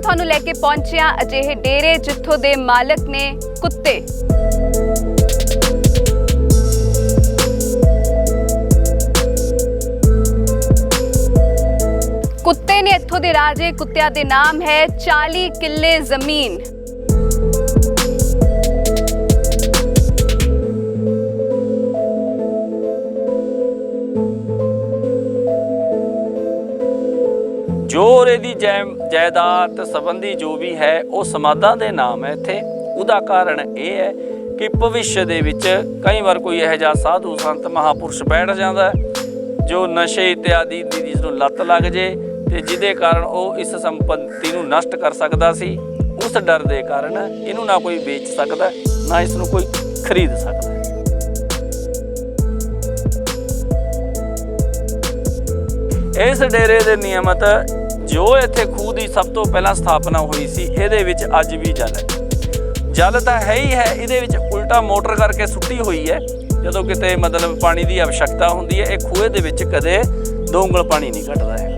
ਤੁਹਾਨੂੰ ਲੈ ਕੇ ਪਹੁੰਚਿਆ ਅਜਿਹੇ ਡੇਰੇ ਜਿੱਥੋਂ ਦੇ ਮਾਲਕ ਨੇ ਕੁੱਤੇ। ਕੁੱਤੇ ਨੇ ਇੱਥੋਂ ਦੇ ਰਾਜੇ। ਕੁੱਤਿਆਂ ਦੇ ਨਾਮ ਹੈ 40 ਕਿੱਲੇ ਜ਼ਮੀਨ। जो ਇਹਦੀ ਜਾਇਦਾਦ ਸੰਬੰਧੀ ਜੋ ਵੀ ਹੈ ਉਹ ਸਮਾਧਾਂ ਦੇ ਨਾਮ ਹੈ ਇੱਥੇ। ਉਹਦਾ ਕਾਰਨ ਇਹ ਹੈ ਕਿ ਭਵਿੱਖ ਦੇ ਵਿੱਚ ਕਈ ਵਾਰ ਕੋਈ ਇਹੋ ਜਿਹਾ ਸਾਧੂ ਸੰਤ ਮਹਾਪੁਰਸ਼ ਬੈਠ ਜਾਂਦਾ ਜੋ ਨਸ਼ੇ ਇਤਿਆਦਿ ਦੀ ਜਿਸਨੂੰ ਲੱਤ ਲੱਗ ਜੇ ਤੇ ਜਿਹਦੇ ਕਾਰਨ ਉਹ ਇਸ ਸੰਪत्ति ਨੂੰ ਨਸ਼ਟ ਕਰ ਸਕਦਾ ਸੀ। ਉਸ ਡਰ ਦੇ ਕਾਰਨ ਇਹਨੂੰ ਨਾ ਕੋਈ ਵੇਚ ਸਕਦਾ ਨਾ ਇਸ ਨੂੰ ਕੋਈ ਖਰੀਦ ਸਕਦਾ। ਇਸ ਡੇਰੇ ਦੇ ਨਿਯਮਤ ਜੋ ਇੱਥੇ ਖੂਹ ਦੀ ਸਭ ਤੋਂ ਪਹਿਲਾਂ ਸਥਾਪਨਾ ਹੋਈ ਸੀ ਇਹਦੇ ਵਿੱਚ ਅੱਜ ਵੀ ਜਲ ਹੈ। ਜਲ ਤਾਂ ਹੈ ਹੀ ਹੈ, ਇਹਦੇ ਵਿੱਚ ਉਲਟਾ ਮੋਟਰ ਕਰਕੇ ਸੁੱਟੀ ਹੋਈ ਹੈ। ਜਦੋਂ ਕਿਤੇ ਮਤਲਬ ਪਾਣੀ ਦੀ ਆਵਸ਼ਕਤਾ ਹੁੰਦੀ ਹੈ ਇਹ ਖੂਹੇ ਦੇ ਵਿੱਚ ਕਦੇ 2 ਉਂਗਲ ਪਾਣੀ ਨਹੀਂ ਘਟਦਾ ਹੈ।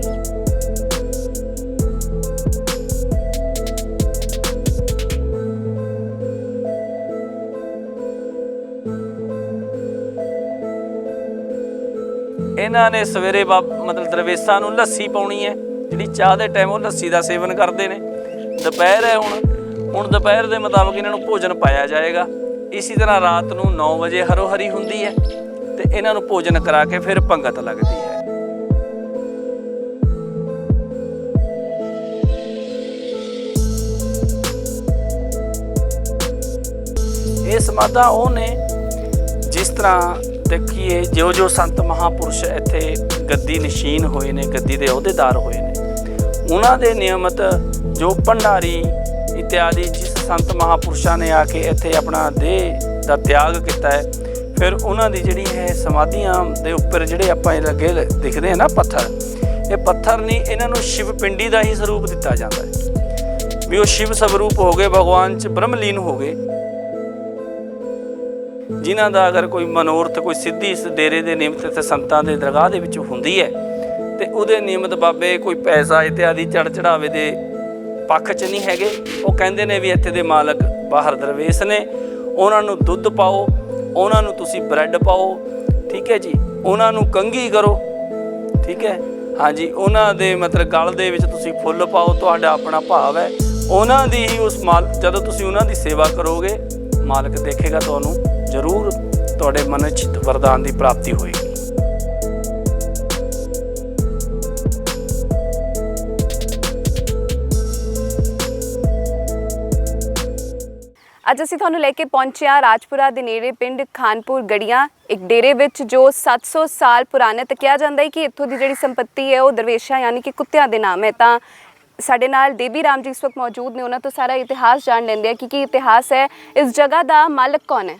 ਇਹਨਾਂ ਨੇ ਸਵੇਰੇ ਮਤਲਬ ਦਰਵੇਸ਼ਾਂ ਨੂੰ ਲੱਸੀ ਪਾਉਣੀ ਹੈ, ਜਿਹੜੀ ਚਾਹ ਦੇ ਟਾਈਮ ਉਹ ਲੱਸੀ ਦਾ ਸੇਵਨ ਕਰਦੇ ਨੇ। ਦੁਪਹਿਰ ਹੈ ਹੁਣ ਦੁਪਹਿਰ ਦੇ ਮੁਤਾਬਕ ਇਹਨਾਂ ਨੂੰ ਭੋਜਨ ਪਾਇਆ ਜਾਏਗਾ। ਇਸੇ ਤਰ੍ਹਾਂ ਰਾਤ ਨੂੰ 9 ਵਜੇ ਹਰੋ ਹਰੀ ਹੁੰਦੀ ਹੈ ਤੇ ਇਹਨਾਂ ਨੂੰ ਭੋਜਨ ਕਰਾ ਕੇ ਫਿਰ ਪੰਗਤ ਲੱਗਦੀ ਹੈ। ਇਹ ਸਮਾਧਾਂ ਉਹ ਨੇ ਜਿਸ ਤਰ੍ਹਾਂ देखिए जो संत महापुरुष इत्थे गद्दी नशीन होए ने, गद्दी के अहुदेदार होए ने, उन्होंने नियमित जो भंडारी इत्यादि जिस संत महापुरुषों ने आके इत्थे अपना देह का त्याग किया है, फिर उन्होंने जिहड़ी है समाधियां दे उपर जिहड़े आपां लगे दिखते हैं ना पत्थर, ये पत्थर नहीं, इन्हों शिव पिंडी का ही स्वरूप दिता जाता है भी वो शिव स्वरूप हो गए, भगवान च ब्रह्मलीन हो गए। जिन्हां दा अगर कोई मनोरथ कोई सिद्धि इस डेरे के नियमित इत्थे संतां दे दरगाह दे विच हुंदी है ते उहदे नियमित बाबे कोई पैसा इत्यादि चढ़ चढ़ावे दे पक्ष च नहीं हैगे। वो कहंदे ने भी इत्थे दे मालक बाहर दरवेश ने, उन्हां नूं दुੱਧ पाओ, उन्हां नूं तुसीं ब्रैड पाओ, ठीक है जी, उन्हां नूं कंघी करो, ठीक है, हाँ जी, उन्हां दे मतलब गल दे विच तुसीं फुੱਲ पाओ, तुहाडा अपना भाव है उन्हां दी ही उस माल जदों तुसीं उन्हां दी सेवा करोगे मालक देखेगा तुहानूं जरूर तुहाडे मन च वरदान की प्राप्ति होएगी। ਅੱਜ ਅਸੀਂ ਤੁਹਾਨੂੰ ਲੈ ਕੇ ਪਹੁੰਚਿਆ ਰਾਜਪੁਰਾ ਦੇ ਨੇੜੇ ਪਿੰਡ ਖਾਨਪੁਰ ਗੜੀਆਂ ਇੱਕ ਡੇਰੇ ਵਿੱਚ ਜੋ 700 ਸਾਲ ਪੁਰਾਣਾ ਤੇ ਕਿਹਾ ਜਾਂਦਾ ਹੈ ਕਿ ਇੱਥੋਂ ਦੀ ਜਿਹੜੀ ਸੰਪत्ति ਹੈ ਉਹ ਦਰਵੇਸ਼ਾਂ ਯਾਨੀ ਕਿ ਕੁੱਤਿਆਂ ਦੇ ਨਾਮ ਹੈ। ਤਾਂ ਸਾਡੇ ਨਾਲ ਦੇਵੀ ਰਾਮ ਜੀ ਇਸ ਵਕਤ ਮੌਜੂਦ ਨੇ, ਉਹਨਾਂ ਤੋਂ ਸਾਰਾ ਇਤਿਹਾਸ ਜਾਣ ਲੈਂਦੇ ਆ ਕਿ ਕੀ ਇਤਿਹਾਸ ਹੈ, ਇਸ ਜਗ੍ਹਾ ਦਾ ਮਾਲਕ ਕੌਣ ਹੈ।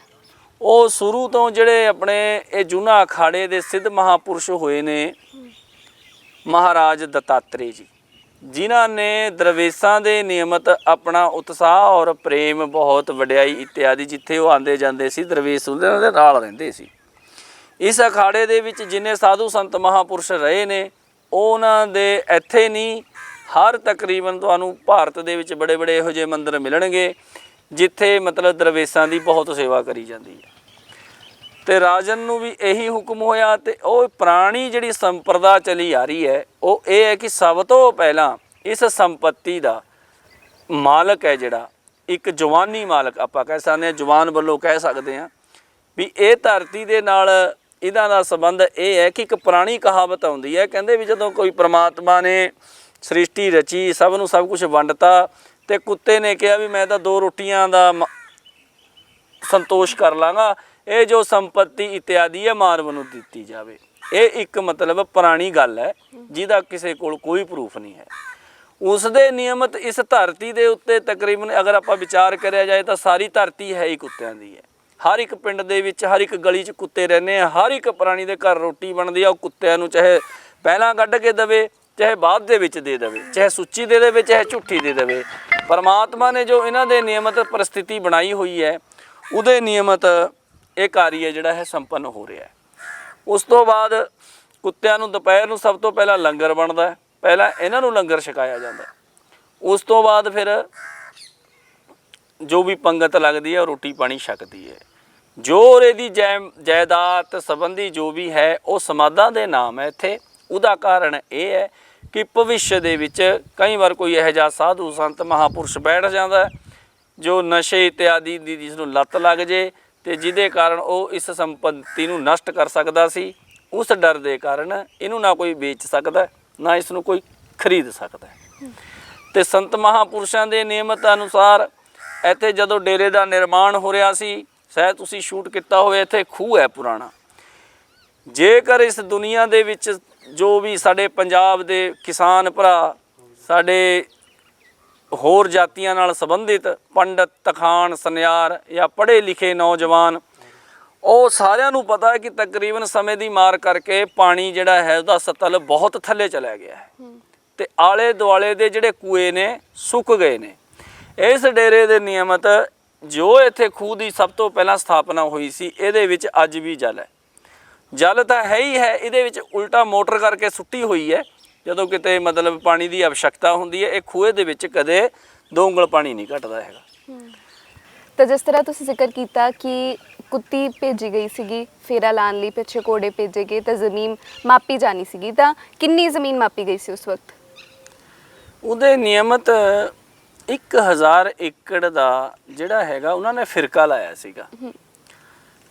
ਉਹ ਸ਼ੁਰੂ ਤੋਂ ਜਿਹੜੇ ਆਪਣੇ ਇਹ ਜੂਨਾ ਅਖਾੜੇ ਦੇ ਸਿੱਧ ਮਹਾਪੁਰਸ਼ ਹੋਏ ਨੇ ਮਹਾਰਾਜ ਦਤਾਤਰੇ ਜੀ, ਜਿਨ੍ਹਾਂ ਨੇ ਦਰਵੇਸ਼ਾਂ ਦੇ ਨਿਯਮਤ ਆਪਣਾ ਉਤਸ਼ਾਹ ਔਰ ਪ੍ਰੇਮ ਬਹੁਤ ਵਡਿਆਈ ਇਤਿਆਦि ਜਿੱਥੇ ਉਹ ਆਉਂਦੇ ਜਾਂਦੇ ਸੀ ਦਰਵੇਸ਼ ਉਹਨਾਂ ਦੇ ਨਾਲ ਰਹਿੰਦੇ ਸੀ। ਇਸ ਅਖਾੜੇ ਦੇ ਵਿੱਚ ਜਿੰਨੇ ਸਾਧੂ ਸੰਤ ਮਹਾਪੁਰਸ਼ ਰਹੇ ਨੇ ਉਹਨਾਂ ਦੇ ਇੱਥੇ ਨਹੀਂ ਹਰ ਤਕਰੀਬਨ ਤੁਹਾਨੂੰ ਭਾਰਤ ਦੇ ਵਿੱਚ ਬੜੇ ਬੜੇ ਇਹੋ ਜਿਹੇ ਮੰਦਰ ਮਿਲਣਗੇ ਜਿੱਥੇ ਮਤਲਬ ਦਰਵੇਸ਼ਾਂ ਦੀ ਬਹੁਤ ਸੇਵਾ ਕਰੀ ਜਾਂਦੀ ਹੈ। ਤੇ ਰਾਜਨ ਨੂੰ ਵੀ ਇਹੀ ਹੁਕਮ ਹੋਇਆ ਤੇ ਉਹ ਪੁਰਾਣੀ ਜਿਹੜੀ ਸੰਪਰਦਾ ਚਲੀ ਆ ਰਹੀ ਹੈ ਉਹ ਇਹ ਹੈ ਕਿ ਸਭ ਤੋਂ ਪਹਿਲਾਂ ਇਸ ਸੰਪत्ति ਦਾ ਮਾਲਕ ਹੈ ਜਿਹੜਾ ਇੱਕ ਜਵਾਨੀ ਮਾਲਕ ਆਪਾਂ ਕਹਿ ਸਕਦੇ ਹਾਂ, ਜਵਾਨ ਵੱਲੋਂ ਕਹਿ ਸਕਦੇ ਹਾਂ ਵੀ ਇਹ ਧਰਤੀ ਦੇ ਨਾਲ ਇਹਨਾਂ ਦਾ ਸੰਬੰਧ ਇਹ ਹੈ ਕਿ ਇੱਕ ਪੁਰਾਣੀ ਕਹਾਵਤ ਆਉਂਦੀ ਹੈ, ਕਹਿੰਦੇ ਵੀ ਜਦੋਂ ਕੋਈ ਪ੍ਰਮਾਤਮਾ ਨੇ ਸ੍ਰਿਸ਼ਟੀ ਰਚੀ ਸਭ ਨੂੰ ਸਭ ਕੁਝ ਵੰਡਤਾ ਤੇ ਕੁੱਤੇ ਨੇ ਕਿਹਾ ਵੀ ਮੈਂ ਤਾਂ 2 ਰੋਟੀਆਂ ਦਾ ਸੰਤੋਸ਼ ਕਰ ਲਾਂਗਾ, ਇਹ ਜੋ ਸੰਪत्ति ਇਤਿਆਦि ਹੈ ਮਾਨਵ ਨੂੰ ਦਿੱਤੀ ਜਾਵੇ। ਇਹ ਇੱਕ ਮਤਲਬ ਪੁਰਾਣੀ ਗੱਲ ਹੈ ਜਿਹਦਾ ਕਿਸੇ ਕੋਲ ਕੋਈ ਪ੍ਰੂਫ ਨਹੀਂ ਹੈ। ਉਸ ਦੇ ਨਿਯਮਤ ਇਸ ਧਰਤੀ ਦੇ ਉੱਤੇ ਤਕਰੀਬਨ ਅਗਰ ਆਪਾਂ ਵਿਚਾਰ ਕਰਿਆ ਜਾਏ ਤਾਂ ਸਾਰੀ ਧਰਤੀ ਹੈ ਹੀ ਕੁੱਤਿਆਂ ਦੀ ਹੈ। ਹਰ ਇੱਕ ਪਿੰਡ ਦੇ ਵਿੱਚ ਹਰ ਇੱਕ ਗਲੀ 'ਚ ਕੁੱਤੇ ਰਹਿੰਦੇ ਆ, ਹਰ ਇੱਕ ਪ੍ਰਾਣੀ ਦੇ ਘਰ ਰੋਟੀ ਬਣਦੀ ਆ ਉਹ ਕੁੱਤਿਆਂ ਨੂੰ ਚਾਹੇ ਪਹਿਲਾਂ ਕੱਢ ਕੇ ਦੇਵੇ ਚਾਹੇ ਬਾਅਦ ਦੇ ਵਿੱਚ ਦੇ ਦੇਵੇ, ਚਾਹੇ ਸੁੱਚੀ ਦੇ ਦੇਵੇ ਚਾਹੇ ਝੂਠੀ ਦੇ ਦੇਵੇ। ਪਰਮਾਤਮਾ ਨੇ ਜੋ ਇਹਨਾਂ ਦੇ ਨਿਯਮਤ ਪਰਿਸਥਿਤੀ ਬਣਾਈ ਹੋਈ ਹੈ ਉਹਦੇ ਨਿਯਮਤ ਇਹ ਕਾਰਜ ਜਿਹੜਾ ਹੈ ਸੰਪੰਨ ਹੋ ਰਿਹਾ ਹੈ। ਉਸ ਤੋਂ ਬਾਅਦ ਕੁੱਤਿਆਂ ਨੂੰ ਦੁਪਹਿਰ ਨੂੰ ਸਭ ਤੋਂ ਪਹਿਲਾਂ ਲੰਗਰ ਬਣਦਾ ਹੈ, ਪਹਿਲਾਂ ਇਹਨਾਂ ਨੂੰ ਲੰਗਰ ਛਕਾਇਆ ਜਾਂਦਾ। ਉਸ ਤੋਂ ਬਾਅਦ ਫਿਰ ਜੋ ਵੀ ਪੰਗਤ ਲੱਗਦੀ ਹੈ ਉਹ ਰੋਟੀ ਪਾਣੀ ਛਕਦੀ ਹੈ। ਜੋ ਇਹਦੀ ਜਾਇਦਾਦ ਸੰਬੰਧੀ ਜੋ ਵੀ ਹੈ ਉਹ ਸਮਾਧਾਂ ਦੇ ਨਾਮ ਹੈ ਇੱਥੇ। ਉਹਦਾ ਕਾਰਨ ਇਹ ਹੈ ਕਿ ਭਵਿੱਖ ਦੇ ਵਿੱਚ ਕਈ ਵਾਰ ਕੋਈ ਇਹੋ ਜਿਹਾ ਸਾਧੂ ਸੰਤ ਮਹਾਂਪੁਰਸ਼ ਬੈਠ ਜਾਂਦਾ ਹੈ ਜੋ ਨਸ਼ੇ ਇਤਿਆਦਿ ਦੀ ਜਿਸ ਨੂੰ ਲੱਤ ਲੱਗ ਜੇ ਤੇ ਜਿਹਦੇ ਕਾਰਨ ਉਹ ਇਸ ਸੰਪत्ति ਨੂੰ ਨਸ਼ਟ ਕਰ ਸਕਦਾ ਸੀ। ਉਸ ਡਰ ਦੇ ਕਾਰਨ ਇਹਨੂੰ ਨਾ ਕੋਈ ਵੇਚ ਸਕਦਾ, ਨਾ ਇਸ ਨੂੰ ਕੋਈ ਖਰੀਦ ਸਕਦਾ। ਤੇ ਸੰਤ ਮਹਾਂਪੁਰਸ਼ਾਂ ਦੇ ਨਿਯਮਤ ਅਨੁਸਾਰ ਇੱਥੇ ਜਦੋਂ ਡੇਰੇ ਦਾ ਨਿਰਮਾਣ ਹੋ ਰਿਹਾ ਸੀ, ਸ਼ਾਇਦ ਤੁਸੀਂ ਸ਼ੂਟ ਕੀਤਾ ਹੋਵੇ, ਇੱਥੇ ਖੂਹ ਹੈ ਪੁਰਾਣਾ। ਜੇਕਰ ਇਸ ਦੁਨੀਆ ਦੇ ਵਿੱਚ ਜੋ ਵੀ ਸਾਡੇ ਪੰਜਾਬ ਦੇ ਕਿਸਾਨ ਭਰਾ, ਸਾਡੇ ਹੋਰ ਜਾਤੀਆਂ ਨਾਲ ਸੰਬੰਧਿਤ ਪੰਡਤ, ਤਖਾਣ, ਸੁਨਿਆਰ ਜਾਂ ਪੜ੍ਹੇ ਲਿਖੇ ਨੌਜਵਾਨ, ਉਹ ਸਾਰਿਆਂ ਨੂੰ ਪਤਾ ਹੈ ਕਿ ਤਕਰੀਬਨ ਸਮੇਂ ਦੀ ਮਾਰ ਕਰਕੇ ਪਾਣੀ ਜਿਹੜਾ ਹੈ ਉਹਦਾ ਸਤਲ ਬਹੁਤ ਥੱਲੇ ਚਲਾ ਗਿਆ ਹੈ ਤੇ ਆਲੇ ਦੁਆਲੇ ਦੇ ਜਿਹੜੇ ਕੂਏ ਨੇ ਸੁੱਕ ਗਏ ਨੇ। ਇਸ ਡੇਰੇ ਦੇ ਨਿਯਮਤ ਜੋ ਇੱਥੇ ਖੂਹ ਦੀ ਸਭ ਤੋਂ ਪਹਿਲਾਂ ਸਥਾਪਨਾ ਹੋਈ ਸੀ, ਇਹਦੇ ਵਿੱਚ ਅੱਜ ਵੀ ਜਲ ਹੈ। ਜਲ ਤਾਂ ਹੈ ਹੀ ਹੈ, ਇਹਦੇ ਵਿੱਚ ਉਲਟਾ ਮੋਟਰ ਕਰਕੇ ਸੁੱਟੀ ਹੋਈ ਹੈ। ਜਦੋਂ ਕਿਤੇ ਮਤਲਬ ਪਾਣੀ ਦੀ ਆਵਸ਼ਕਤਾ ਹੁੰਦੀ ਹੈ, ਇਹ ਖੂਹੇ ਦੇ ਵਿੱਚ ਕਦੇ 2 ਉਂਗਲ ਪਾਣੀ ਨਹੀਂ ਘਟਦਾ ਹੈਗਾ। ਤਾਂ ਜਿਸ ਤਰ੍ਹਾਂ ਤੁਸੀਂ ਜ਼ਿਕਰ ਕੀਤਾ ਕਿ ਕੁੱਤੀ ਭੇਜੀ ਗਈ ਸੀਗੀ ਫੇਰਾ ਲਾਉਣ ਲਈ, ਪਿੱਛੇ ਘੋੜੇ ਭੇਜੇ ਗਏ ਤਾਂ ਜ਼ਮੀਨ ਮਾਪੀ ਜਾਣੀ ਸੀਗੀ, ਤਾਂ ਕਿੰਨੀ ਜ਼ਮੀਨ ਮਾਪੀ ਗਈ ਸੀ ਉਸ ਵਕਤ? ਉਹਦੇ ਨਿਯਮਤ 1000 ਏਕੜ ਦਾ ਜਿਹੜਾ ਹੈਗਾ ਉਹਨਾਂ ਨੇ ਫਿਰਕਾ ਲਾਇਆ ਸੀਗਾ।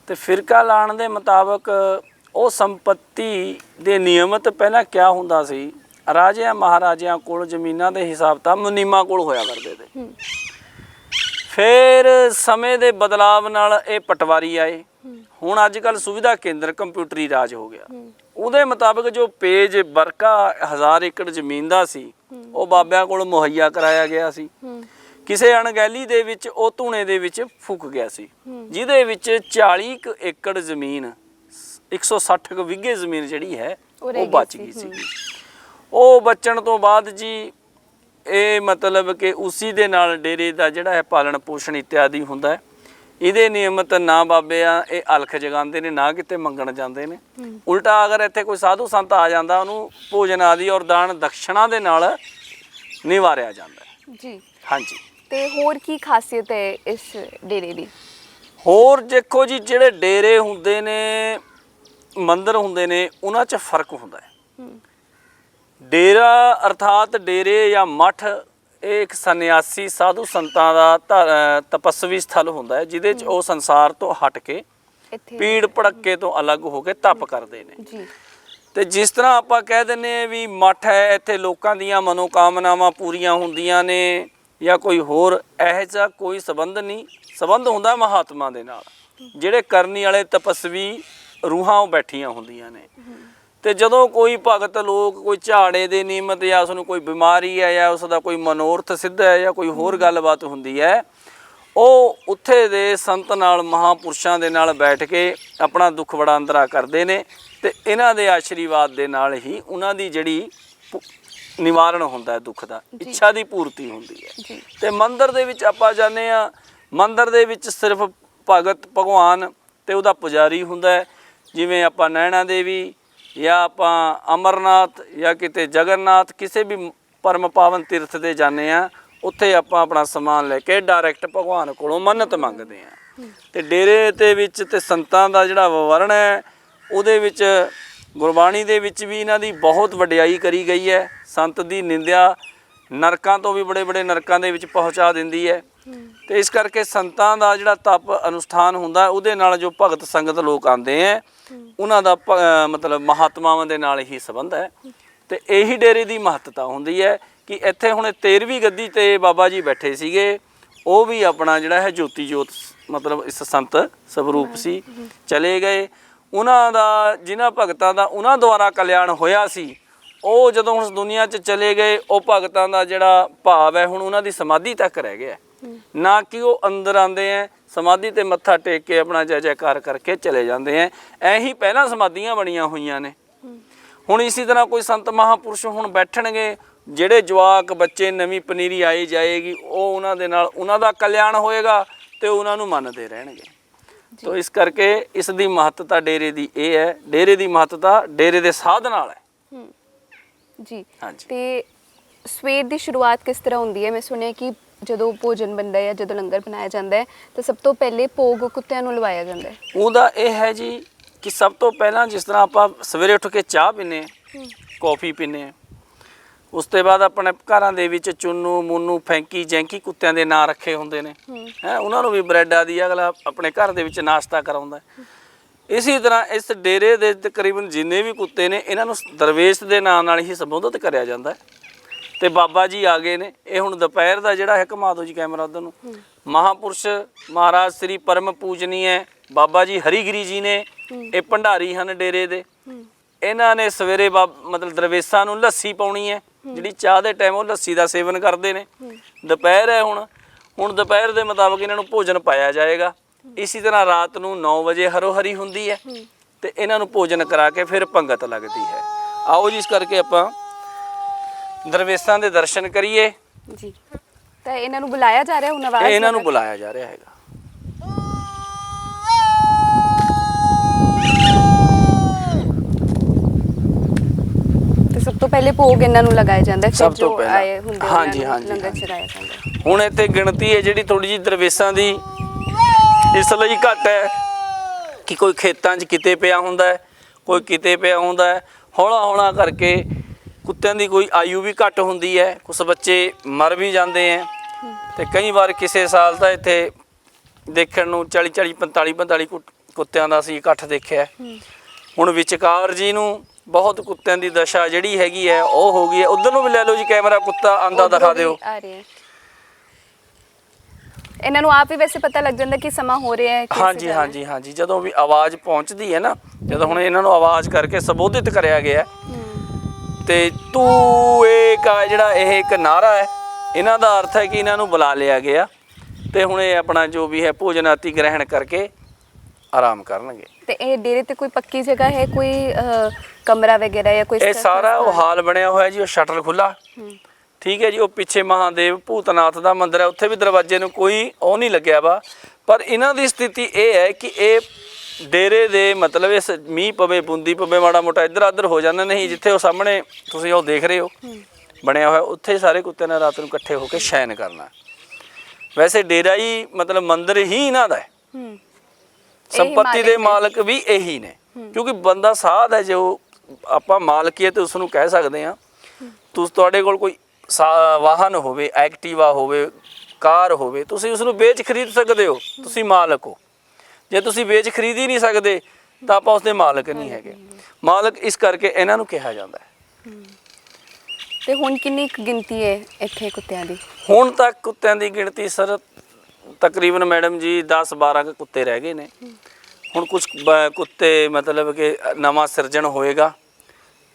ਤੇ ਫਿਰਕਾ ਲਾਣ ਦੇ ਮੁਤਾਬਕ ਉਹ ਸੰਪत्ति ਦੇ ਨਿਯਮਤ ਪਹਿਲਾਂ ਕਿਆ ਹੁੰਦਾ ਸੀ, ਰਾਜਿਆਂ ਮਹਾਰਾਜਿਆਂ ਕੋਲ ਜ਼ਮੀਨਾਂ ਦੇ ਹਿਸਾਬ ਤਾਂ ਮੁਨੀਮਾਂ ਕੋਲ ਹੋਇਆ ਕਰਦੇ ਤੇ। ਫਿਰ ਸਮੇਂ ਦੇ ਬਦਲਾਵ ਨਾਲ ਇਹ ਪਟਵਾਰੀ ਆਏ। ਹੁਣ ਅੱਜ ਕੱਲ੍ਹ ਸੁਵਿਧਾ ਕੇਂਦਰ ਕੰਪਿਊਟਰੀ ਰਾਜ ਹੋ ਗਿਆ। ਉਹਦੇ ਮੁਤਾਬਕ ਜੋ ਪੇਜ ਵਰਕਾ 1000 ਏਕੜ ਜ਼ਮੀਨ ਦਾ ਸੀ ਉਹ ਬਾਬਿਆਂ ਕੋਲ ਮੁਹੱਈਆ ਕਰਾਇਆ ਗਿਆ ਸੀ। ਕਿਸੇ ਅਣਗਹਿਲੀ ਦੇ ਵਿੱਚ ਉਹ ਧੂਣੇ ਦੇ ਵਿੱਚ ਫੁੱਕ ਗਿਆ ਸੀ, ਜਿਹਦੇ ਵਿੱਚ 40 ਏਕੜ ਜ਼ਮੀਨ, 160 ਵਿਗੇ ਜ਼ਮੀਨ ਜਿਹੜੀ ਹੈ ਉਹ ਬਚ ਗਈ ਸੀ। ਉਹ ਬਚਣ ਤੋਂ ਬਾਅਦ ਜੀ ਇਹ ਮਤਲਬ ਕਿ ਉਸੀ ਦੇ ਨਾਲ ਡੇਰੇ ਦਾ ਜਿਹੜਾ ਹੈ ਪਾਲਣ ਪੋਸ਼ਣ ਇਤਿਆਦਿ ਹੁੰਦਾ ਹੈ। ਇਹਦੇ ਨਿਯਮਤ ਨਾ ਬਾਬੇ ਆ ਇਹ ਅਲਖ ਜਗਾਉਂਦੇ ਨੇ, ਨਾ ਕਿਤੇ ਮੰਗਣ ਜਾਂਦੇ ਨੇ। ਉਲਟਾ ਅਗਰ ਇੱਥੇ ਕੋਈ ਸਾਧੂ ਸੰਤ ਆ ਜਾਂਦਾ, ਉਹਨੂੰ ਭੋਜਨ ਆਦਿ ਔਰ ਦਾਨ ਦਕਸ਼ਣਾ ਦੇ ਨਾਲ ਨਿਵਾਰਿਆ ਜਾਂਦਾ ਜੀ। ਹਾਂਜੀ। ਤੇ ਹੋਰ ਕੀ ਖਾਸੀਅਤ ਹੈ ਇਸ ਡੇਰੇ ਦੀ? ਹੋਰ ਦੇਖੋ ਜੀ, ਜਿਹੜੇ ਡੇਰੇ ਹੁੰਦੇ ਨੇ, ਮੰਦਿਰ ਹੁੰਦੇ ਨੇ, ਉਹਨਾਂ 'ਚ ਫਰਕ ਹੁੰਦਾ ਹੈ। ਡੇਰਾ ਅਰਥਾਤ ਡੇਰੇ ਜਾਂ ਮੱਠ, ਇਹ ਇੱਕ ਸੰਨਿਆਸੀ ਸਾਧੂ ਸੰਤਾਂ ਦਾ ਤਪਸਵੀ ਸਥਲ ਹੁੰਦਾ ਹੈ, ਜਿਹਦੇ 'ਚ ਉਹ ਸੰਸਾਰ ਤੋਂ ਹਟ ਕੇ ਪੀੜ ਭੜੱਕੇ ਤੋਂ ਅਲੱਗ ਹੋ ਕੇ ਤਪ ਕਰਦੇ ਨੇ ਜੀ। ਤੇ ਜਿਸ ਤਰ੍ਹਾਂ ਆਪਾਂ ਕਹਿ ਦਿੰਦੇ ਹਾਂ ਵੀ ਮੱਠ ਹੈ, ਇੱਥੇ ਲੋਕਾਂ ਦੀਆਂ ਮਨੋਕਾਮਨਾਵਾਂ ਪੂਰੀਆਂ ਹੁੰਦੀਆਂ ਨੇ ਜਾਂ ਕੋਈ ਹੋਰ ਇਹੋ ਜਿਹਾ ਕੋਈ ਸੰਬੰਧ ਨਹੀਂ। ਸੰਬੰਧ ਹੁੰਦਾ ਮਹਾਤਮਾ ਦੇ ਨਾਲ, ਜਿਹੜੇ ਕਰਨੀ ਵਾਲੇ ਤਪਸਵੀ ਰੂਹਾਂ ਉਹ ਬੈਠੀਆਂ ਹੁੰਦੀਆਂ ਨੇ। ਤੇ ਜਦੋਂ ਕੋਈ ਭਗਤ ਲੋਕ ਕੋਈ ਝਾੜੇ ਦੇ ਨਿਯਮਤ ਜਾਂ ਉਸ ਨੂੰ ਕੋਈ ਬਿਮਾਰੀ ਹੈ ਜਾਂ ਉਸ ਦਾ ਕੋਈ ਮਨੋਰਥ ਸਿੱਧ ਹੈ ਜਾਂ ਕੋਈ ਹੋਰ ਗੱਲਬਾਤ ਹੁੰਦੀ ਹੈ, ਉਹ ਉੱਥੇ ਦੇ ਸੰਤ ਨਾਲ, ਮਹਾਂਪੁਰਸ਼ਾਂ ਦੇ ਨਾਲ ਬੈਠ ਕੇ ਆਪਣਾ ਦੁੱਖ ਵਡਾਂਦਰਾ ਕਰਦੇ ਨੇ ਤੇ ਇਹਨਾਂ ਦੇ ਆਸ਼ੀਰਵਾਦ ਦੇ ਨਾਲ ਹੀ ਉਹਨਾਂ ਦੀ ਜਿਹੜੀ ਨਿਵਾਰਨ ਹੁੰਦਾ ਹੈ ਦੁੱਖ ਦਾ, ਇੱਛਾ ਦੀ ਪੂਰਤੀ ਹੁੰਦੀ ਹੈ। ਤੇ ਮੰਦਿਰ ਦੇ ਵਿੱਚ ਆਪਾਂ ਜਾਂਦੇ ਹਾਂ, ਮੰਦਿਰ ਦੇ ਵਿੱਚ ਸਿਰਫ ਭਗਤ ਭਗਵਾਨ ਤੇ ਉਹਦਾ ਪੁਜਾਰੀ ਹੁੰਦਾ ਹੈ। ਜਿਵੇਂ ਆਪਾਂ ਨੈਣਾ ਦੇਵੀ ਜਾਂ ਆਪਾਂ ਅਮਰਨਾਥ ਜਾਂ ਕਿਤੇ ਜਗਨਨਾਥ, ਕਿਸੇ ਵੀ ਪਰਮ ਪਾਵਨ ਤੀਰਥ ਦੇ ਜਾਂਦੇ ਹਾਂ, ਉੱਥੇ ਆਪਾਂ ਆਪਣਾ ਸਮਾਨ ਲੈ ਕੇ ਡਾਇਰੈਕਟ ਭਗਵਾਨ ਕੋਲੋਂ ਮੰਨਤ ਮੰਗਦੇ ਹਾਂ। ਤੇ ਡੇਰੇ ਦੇ ਵਿੱਚ ਤੇ ਸੰਤਾਂ ਦਾ ਜਿਹੜਾ ਵਰਣ ਹੈ, ਉਹਦੇ ਵਿੱਚ ਗੁਰਬਾਣੀ ਦੇ ਵਿੱਚ ਵੀ ਇਹਨਾਂ ਦੀ ਬਹੁਤ ਵਡਿਆਈ ਕਰੀ ਗਈ ਹੈ। ਸੰਤ ਦੀ ਨਿੰਦਿਆ ਨਰਕਾਂ ਤੋਂ ਵੀ ਬੜੇ ਬੜੇ ਨਰਕਾਂ ਦੇ ਵਿੱਚ ਪਹੁੰਚਾ ਦਿੰਦੀ ਹੈ। ਤੇ ਇਸ ਕਰਕੇ ਸੰਤਾਂ ਦਾ ਜਿਹੜਾ ਤਪ ਅਨੁਸ਼ਠਾਨ ਹੁੰਦਾ, ਉਹਦੇ ਨਾਲ ਜੋ ਭਗਤ ਸੰਗਤ ਲੋਕ ਆਉਂਦੇ ਹੈ, ਉਹਨਾਂ ਦਾ ਮਤਲਬ ਮਹਾਤਮਾਵਾਂ ਦੇ ਨਾਲ ਹੀ ਸੰਬੰਧ ਹੈ। ਤੇ ਇਹੀ ਡੇਰੇ ਦੀ ਮਹੱਤਤਾ ਹੁੰਦੀ ਹੈ ਕਿ ਇੱਥੇ ਹੁਣ 13ਵੀਂ ਗੱਦੀ ਤੇ ਬਾਬਾ ਜੀ ਬੈਠੇ ਸੀਗੇ, ਉਹ ਵੀ ਆਪਣਾ ਜਿਹੜਾ ਹੈ ਜੋਤੀ ਜੋਤ ਮਤਲਬ ਇਸ ਸੰਤ ਸਵਰੂਪ ਸੀ, ਚਲੇ ਗਏ। ਉਹਨਾਂ ਦਾ ਜਿਨ੍ਹਾਂ ਭਗਤਾਂ ਦਾ ਉਹਨਾਂ ਦੁਆਰਾ ਕਲਿਆਣ ਹੋਇਆ ਸੀ, ਉਹ ਜਦੋਂ ਹੁਣ ਦੁਨੀਆ 'ਚ ਚਲੇ ਗਏ, ਉਹ ਭਗਤਾਂ ਦਾ ਜਿਹੜਾ ਭਾਵ ਹੈ ਹੁਣ ਉਹਨਾਂ ਦੀ ਸਮਾਧੀ ਤੱਕ ਰਹਿ ਗਿਆ, ਨਾ ਕਿ ਉਹ ਅੰਦਰ ਆਉਂਦੇ ਹੈ ਸਮਾਧੀ ਤੇ ਮੱਥਾ ਟੇਕ ਕੇ ਆਪਣਾ ਜੈ ਜੈਕਾਰ ਕਰਕੇ ਚਲੇ ਜਾਂਦੇ ਹੈ। ਇਹੀ ਪਹਿਲਾਂ ਸਮਾਧੀਆਂ ਬਣੀਆਂ ਹੋਈਆਂ ਨੇ। ਹੁਣ ਇਸੇ ਤਰ੍ਹਾਂ ਕੋਈ ਸੰਤ ਮਹਾਂਪੁਰਸ਼ ਹੁਣ ਬੈਠਣਗੇ, ਜਿਹੜੇ ਜਵਾਕ ਬੱਚੇ ਨਵੀਂ ਪਨੀਰੀ ਆਈ ਜਾਏਗੀ, ਉਹ ਉਹਨਾਂ ਦੇ ਨਾਲ ਉਹਨਾਂ ਦਾ ਕਲਿਆਣ ਹੋਏਗਾ ਤੇ ਉਹਨਾਂ ਨੂੰ ਮੰਨਦੇ ਰਹਿਣਗੇ। ਤੋ ਇਸ ਕਰਕੇ ਇਸ ਦੀ ਮਹੱਤਤਾ ਡੇਰੇ ਦੀ ਇਹ ਹੈ, ਡੇਰੇ ਦੀ ਮਹੱਤਤਾ ਡੇਰੇ ਦੇ ਸਾਧ ਨਾਲ ਹੈ ਜੀ। ਹਾਂਜੀ। ਤੇ ਸਵੇਰ ਦੀ ਸ਼ੁਰੂਆਤ ਕਿਸ ਤਰ੍ਹਾਂ ਹੁੰਦੀ ਹੈ? ਮੈਂ ਸੁਣਿਆ ਕਿ ਜਦੋਂ ਭੋਜਨ ਬਣਦਾ ਹੈ ਜਾਂ ਜਦੋਂ ਲੰਗਰ ਬਣਾਇਆ ਜਾਂਦਾ ਹੈ ਤਾਂ ਸਭ ਤੋਂ ਪਹਿਲੇ ਭੋਗ ਕੁੱਤਿਆਂ ਨੂੰ ਲਵਾਇਆ ਜਾਂਦਾ ਹੈ। ਉਹਦਾ ਇਹ ਹੈ ਜੀ ਕਿ ਸਭ ਤੋਂ ਪਹਿਲਾਂ ਜਿਸ ਤਰ੍ਹਾਂ ਆਪਾਂ ਸਵੇਰੇ ਉੱਠ ਕੇ ਚਾਹ ਪੀਂਦੇ ਹਾਂ, ਕੌਫੀ ਪੀਂਦੇ ਹਾਂ, ਉਸ ਤੋਂ ਬਾਅਦ ਆਪਣੇ ਘਰਾਂ ਦੇ ਵਿੱਚ ਚੁੰਨੂ ਮੁੰਨੂ ਫੈਂਕੀ ਜੈਂਕੀ ਕੁੱਤਿਆਂ ਦੇ ਨਾਂ ਰੱਖੇ ਹੁੰਦੇ ਨੇ ਹੈ, ਉਹਨਾਂ ਨੂੰ ਵੀ ਬ੍ਰੈਡ ਆਦਿ ਅਗਲਾ ਆਪਣੇ ਘਰ ਦੇ ਵਿੱਚ ਨਾਸ਼ਤਾ ਕਰਾਉਂਦਾ। ਇਸੇ ਤਰ੍ਹਾਂ ਇਸ ਡੇਰੇ ਦੇ ਤਕਰੀਬਨ ਜਿੰਨੇ ਵੀ ਕੁੱਤੇ ਨੇ ਇਹਨਾਂ ਨੂੰ ਦਰਵੇਸ਼ ਦੇ ਨਾਂ ਨਾਲ ਹੀ ਸੰਬੋਧਿਤ ਕਰਿਆ ਜਾਂਦਾ ਹੈ। ਤੇ ਬਾਬਾ ਜੀ ਆ ਗਏ ਨੇ, ਇਹ ਹੁਣ ਦੁਪਹਿਰ ਦਾ ਜਿਹੜਾ ਹੈ, ਘੁਮਾ ਦਿਓ ਜੀ ਕੈਮਰਾ ਉਧਰ ਨੂੰ, ਮਹਾਪੁਰਸ਼ ਮਹਾਰਾਜ ਸ੍ਰੀ ਪਰਮ ਪੂਜਨੀਏ ਬਾਬਾ ਜੀ ਹਰੀਗਿਰੀ ਜੀ ਨੇ, ਇਹ ਭੰਡਾਰੀ ਹਨ ਡੇਰੇ ਦੇ। ਇਹਨਾਂ ਨੇ ਸਵੇਰੇ ਮਤਲਬ ਦਰਵੇਸ਼ਾਂ ਨੂੰ ਲੱਸੀ ਪਾਉਣੀ ਹੈ, ਜਿਹੜੀ ਚਾਹ ਦੇ ਟਾਈਮ ਉਹ ਲੱਸੀ ਦਾ ਸੇਵਨ ਕਰਦੇ ਨੇ। ਦੁਪਹਿਰ ਹੈ ਹੁਣ ਦੁਪਹਿਰ ਦੇ ਮੁਤਾਬਕ ਇਹਨਾਂ ਨੂੰ ਭੋਜਨ ਪਾਇਆ ਜਾਏਗਾ। ਇਸੇ ਤਰ੍ਹਾਂ ਰਾਤ ਨੂੰ 9 ਵਜੇ ਹਰੋ ਹਰੀ ਹੁੰਦੀ ਹੈ ਤੇ ਇਹਨਾਂ ਨੂੰ ਭੋਜਨ ਕਰਾ ਕੇ ਫਿਰ ਪੰਗਤ ਲੱਗਦੀ ਹੈ। ਆਓ ਜੀ, ਇਸ ਕਰਕੇ ਆਪਾਂ ਦਰਵੇਸ਼ਾਂ ਦੇ ਦਰਸ਼ਨ ਕਰੀਏ ਜੀ। ਤਾਂ ਇਹਨਾਂ ਨੂੰ ਬੁਲਾਇਆ ਜਾ ਰਿਹਾ ਹੁਣ ਆਵਾਜ਼ ਇਹਨਾਂ ਨੂੰ ਬੁਲਾਇਆ ਜਾ ਰਿਹਾ ਹੈਗਾ। ਤੇ ਸਭ ਤੋਂ ਪਹਿਲੇ ਭੋਗ ਇਹਨਾਂ ਨੂੰ ਲਗਾਇਆ ਜਾਂਦਾ ਹੈ, ਫਿਰ ਸਭ ਤੋਂ ਜੋ ਪਹਿਲਾਂ। ਆਏ ਹੁੰਦੇ ਉਹਨਾਂ ਹਾਂਜੀ, ਨੂੰ ਹਾਂਜੀ, ਲੰਗਰ ਹਾਂਜੀ। ਛਕਾਇਆ ਜਾਂਦਾ ਹੈ। ਹੁਣ ਇੱਥੇ ਗਿਣਤੀ ਹੈ ਜਿਹੜੀ ਥੋੜੀ ਜਿਹੀ ਦਰਵੇਸ਼ਾਂ ਦੀ ਇਸ ਲਈ ਘੱਟ ਹੈ ਕਿ ਕੋਈ ਖੇਤਾਂ 'ਚ ਕਿਤੇ ਪਿਆ ਹੁੰਦਾ ਹੈ, ਕੋਈ ਕਿਤੇ ਪਿਆ ਹੁੰਦਾ ਹੈ। ਹੌਲਾ ਹੌਲਾ ਕਰਕੇ ਕੁੱਤਿਆਂ ਦੀ ਕੋਈ ਆਯੂ ਵੀ ਘੱਟ ਹੁੰਦੀ ਹੈ, ਕੁਝ ਬੱਚੇ ਮਰ ਵੀ ਜਾਂਦੇ ਹੈ ਤੇ ਕਈ ਵਾਰ ਕਿਸੇ ਸਾਲ ਤਾਂ ਇੱਥੇ ਦੇਖਣ ਨੂੰ 40 45 ਕੁੱਤਿਆਂ ਦਾ ਅਸੀਂ ਇਕੱਠ ਦੇਖਿਆ। ਹੁਣ ਵਿਚਕਾਰ ਜੀ ਨੂੰ ਬਹੁਤ ਕੁੱਤਿਆਂ ਦੀ ਦਸ਼ਾ ਜਿਹੜੀ ਹੈਗੀ ਹੈ ਉਹ ਹੋ ਗਈ ਹੈ। ਉਧਰ ਨੂੰ ਵੀ ਲੈ ਲਓ ਜੀ ਕੈਮਰਾ, ਕੁੱਤਾ ਆਂਦਾ ਦਿਖਾ ਦਿਓ। ਆ ਰਹੇ ਹੈ। ਇਹਨਾਂ ਨੂੰ ਆਪ ਹੀ ਵੈਸੇ ਪਤਾ ਲੱਗ ਜਾਂਦਾ ਕਿ ਸਮਾਂ ਹੋ ਰਿਹਾ ਹੈ। ਹਾਂਜੀ ਹਾਂਜੀ ਹਾਂਜੀ, ਜਦੋਂ ਵੀ ਆਵਾਜ਼ ਪਹੁੰਚਦੀ ਹੈ ਨਾ, ਜਦੋਂ ਹੁਣ ਇਹਨਾਂ ਨੂੰ ਆਵਾਜ਼ ਕਰਕੇ ਸੰਬੋਧਿਤ ਕਰਿਆ ਗਿਆ ਤੇ ਤੂੰ ਇੱਕ ਜਿਹੜਾ ਇਹ ਇੱਕ ਨਾਰਾ ਹੈ, ਇਹਨਾਂ ਦਾ ਅਰਥ ਹੈ ਕਿ ਇਹਨਾਂ ਨੂੰ ਬੁਲਾ ਲਿਆ ਗਿਆ ਤੇ ਹੁਣ ਇਹ ਆਪਣਾ ਜੋ ਵੀ ਹੈ ਭੋਜਨ ਆਦਿ ਗ੍ਰਹਿਣ ਕਰਕੇ ਆਰਾਮ ਕਰਨਗੇ। ਤੇ ਇਹ ਡੇਰੇ ਤੇ ਕੋਈ ਪੱਕੀ ਜਗ੍ਹਾ ਹੈ, ਕੋਈ ਕਮਰਾ ਵਗੈਰਾ ਜਾਂ ਕੋਈ ਇਹ ਸਾਰਾ ਉਹ ਹਾਲ ਬਣਿਆ ਹੋਇਆ ਜੀ, ਉਹ ਸ਼ਟਲ ਖੁੱਲਾ, ਠੀਕ ਹੈ ਜੀ। ਉਹ ਪਿੱਛੇ ਮਹਾਦੇਵ ਭੂਤਨਾਥ ਦਾ ਮੰਦਿਰ ਹੈ, ਉੱਥੇ ਵੀ ਦਰਵਾਜ਼ੇ ਨੂੰ ਕੋਈ ਉਹ ਨਹੀਂ ਲੱਗਿਆ ਵਾ। ਪਰ ਇਹਨਾਂ ਦੀ ਸਥਿਤੀ ਇਹ ਹੈ ਕਿ ਇਹ ਡੇਰੇ ਦੇ ਮਤਲਬ ਇਸ ਮੀਂਹ ਪਵੇ ਬੂੰਦੀ ਪਵੇ ਮਾੜਾ ਮੋਟਾ ਇੱਧਰ ਉੱਧਰ ਹੋ ਜਾਂਦਾ, ਨਹੀਂ ਜਿੱਥੇ ਉਹ ਸਾਹਮਣੇ ਤੁਸੀਂ ਉਹ ਦੇਖ ਰਹੇ ਹੋ ਬਣਿਆ ਹੋਇਆ, ਉੱਥੇ ਸਾਰੇ ਕੁੱਤਿਆਂ ਨੇ ਰਾਤ ਨੂੰ ਇਕੱਠੇ ਹੋ ਕੇ ਸ਼ੈਨ ਕਰਨਾ। ਵੈਸੇ ਡੇਰਾ ਹੀ ਮਤਲਬ ਮੰਦਿਰ ਹੀ ਇਹਨਾਂ ਦਾ ਹੈ, ਸੰਪत्ति ਦੇ ਮਾਲਕ ਵੀ ਇਹੀ ਨੇ। ਕਿਉਂਕਿ ਬੰਦਾ ਸਾਧ ਹੈ, ਜੋ ਆਪਾਂ ਮਾਲਕੀਅਤ ਤੇ ਉਸ ਨੂੰ ਕਹਿ ਸਕਦੇ ਹਾਂ। ਤੁਹਾਡੇ ਕੋਲ ਕੋਈ ਵਾਹਨ ਹੋਵੇ, ਐਕਟਿਵਾ ਹੋਵੇ, ਕਾਰ ਹੋਵੇ, ਤੁਸੀਂ ਉਸ ਨੂੰ ਵੇਚ ਖਰੀਦ ਸਕਦੇ ਹੋ, ਤੁਸੀਂ ਮਾਲਕ ਹੋ। ਜੇ ਤੁਸੀਂ ਵੇਚ ਖਰੀਦ ਹੀ ਨਹੀਂ ਸਕਦੇ ਤਾਂ ਆਪਾਂ ਉਸਦੇ ਮਾਲਕ ਨਹੀਂ ਹੈਗੇ। ਮਾਲਕ ਇਸ ਕਰਕੇ ਇਹਨਾਂ ਨੂੰ ਕਿਹਾ ਜਾਂਦਾ ਹੈ। ਤੇ ਹੁਣ ਕਿੰਨੀ ਕੁ ਗਿਣਤੀ ਹੈ ਇੱਥੇ ਕੁੱਤਿਆਂ ਦੀ? ਹੁਣ ਤੱਕ ਕੁੱਤਿਆਂ ਦੀ ਗਿਣਤੀ ਸਰ ਤਕਰੀਬਨ ਮੈਡਮ ਜੀ 10-12 ਕੁੱਤੇ ਰਹਿ ਗਏ ਨੇ। ਹੁਣ ਕੁਝ ਕੁੱਤੇ ਮਤਲਬ ਕਿ ਨਵਾਂ ਸਿਰਜਣ ਹੋਏਗਾ।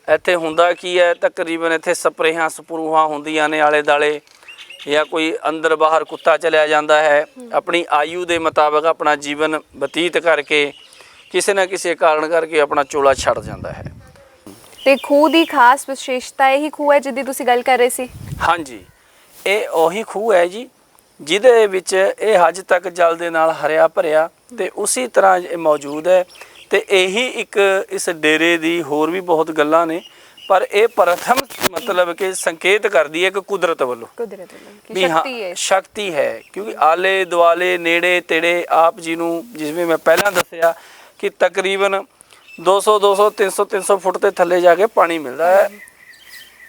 ਇੱਥੇ ਹੁੰਦਾ ਕੀ ਹੈ, ਤਕਰੀਬਨ ਇੱਥੇ ਸਪਰੇਹਾਂ ਸਪਰੂਹਾਂ ਹੁੰਦੀਆਂ ਨੇ ਆਲੇ ਦਾਲੇ, ਜਾਂ ਕੋਈ ਅੰਦਰ ਬਾਹਰ ਕੁੱਤਾ ਚਲਿਆ ਜਾਂਦਾ ਹੈ, ਆਪਣੀ ਆਯੂ ਦੇ ਮੁਤਾਬਕ ਆਪਣਾ ਜੀਵਨ ਬਤੀਤ ਕਰਕੇ ਕਿਸੇ ਨਾ ਕਿਸੇ ਕਾਰਨ ਕਰਕੇ ਆਪਣਾ ਚੋਲਾ ਛੱਡ ਜਾਂਦਾ ਹੈ। ਤੇ ਖੂਹ ਦੀ ਖਾਸ ਵਿਸ਼ੇਸ਼ਤਾ ਇਹੀ ਖੂਹ ਹੈ ਜਿਹਦੀ ਤੁਸੀਂ ਗੱਲ ਕਰ ਰਹੇ ਸੀ? ਹਾਂਜੀ, ਇਹ ਉਹੀ ਖੂਹ ਹੈ ਜੀ ਜਿਹਦੇ ਵਿੱਚ ਇਹ ਅੱਜ ਤੱਕ ਜਲ ਦੇ ਨਾਲ ਹਰਿਆ ਭਰਿਆ ਤੇ ਉਸੇ ਤਰ੍ਹਾਂ ਇਹ ਮੌਜੂਦ ਹੈ। ਤੇ ਇਹੀ ਇੱਕ ਇਸ ਡੇਰੇ ਦੀ ਹੋਰ ਵੀ ਬਹੁਤ ਗੱਲਾਂ ਨੇ, ਪਰ ਇਹ ਪ੍ਰਥਮ ਮਤਲਬ ਕਿ ਸੰਕੇਤ ਕਰਦੀ ਹੈ ਕਿ ਕੁਦਰਤ ਵੱਲੋਂ ਵੀ ਹਾਂ ਸ਼ਕਤੀ ਹੈ। ਕਿਉਂਕਿ ਆਲੇ ਦੁਆਲੇ ਨੇੜੇ ਤੇੜੇ ਆਪ ਜੀ ਨੂੰ, ਜਿਵੇਂ ਮੈਂ ਪਹਿਲਾਂ ਦੱਸਿਆ ਕਿ ਤਕਰੀਬਨ 200-300 ਫੁੱਟ ਤੇ ਥੱਲੇ ਜਾ ਕੇ ਪਾਣੀ ਮਿਲਦਾ ਹੈ